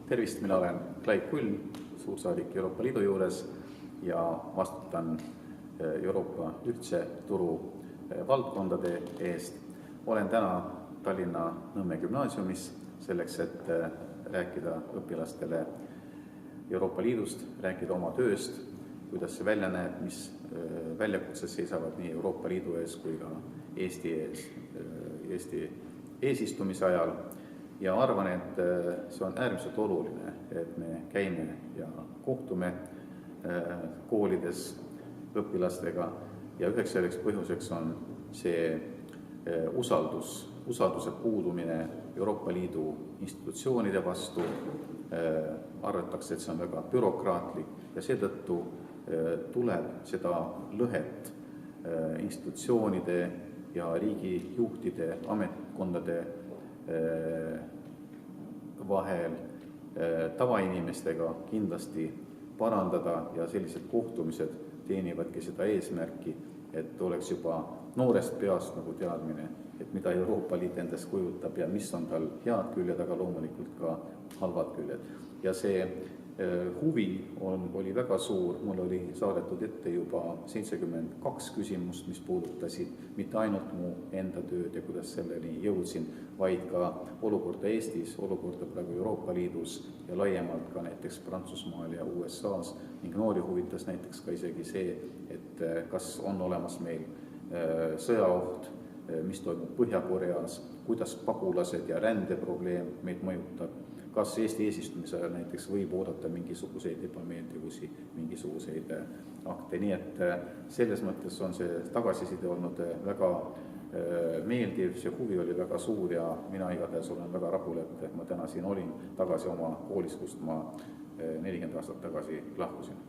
Tervist, mina olen Klaip Kull, suursaadik Euroopa Liidu juures ja vastutan Euroopa ühtse turu valdkondade eest. Olen täna Tallinna Nõmme gümnaasiumis selleks, et rääkida õpilastele Euroopa Liidust, rääkida oma tööst, kuidas see välja näeb, mis väljakutsed seisavad nii Euroopa Liidu ees kui ka Eesti ees, Eesti eesistumise ajal. Ja arvan, et see on äärmiselt oluline, et me käime ja kohtume koolides õpilastega ja üheks selleks põhjuseks on see usalduse puudumine Euroopa Liidu institutsioonide vastu. Arvatakse, et see on väga bürokraatlik ja seetõttu tuleb seda lõhet institutsioonide ja riigijuhtide, ametkondade vahel tavainimestega kindlasti parandada ja sellised kohtumised teenivadki seda eesmärki, et oleks juba noorest peast nagu teadmine, et mida Euroopa Liit endast kujutab ja mis on tal head küljed, aga loomulikult ka halvad küljed. Ja see huvi oli väga suur, mul oli saadetud ette juba 72 küsimust, mis puudutasid mitte ainult mu enda tööd ja kuidas selleni jõudsin, vaid ka olukorda Eestis, olukorda praegu Euroopa Liidus ja laiemalt ka näiteks Prantsusmaal ja USAs ning noori huvitas näiteks ka isegi see, et kas on olemas meil sõjaoht, mis toimub Põhja-Koreas, kuidas pagulased ja rändeprobleem meid mõjutab, kas Eesti eesistumise ajal näiteks võib oodata mingisuguseid ebameeldivusi, mingisuguseid akte. Nii et selles mõttes on see tagasiside olnud väga meeldiv, see huvi oli väga suur ja mina igatahes olen väga rahul, et ma täna siin olin tagasi oma koolis, kust ma 40 aastat tagasi lahkusin.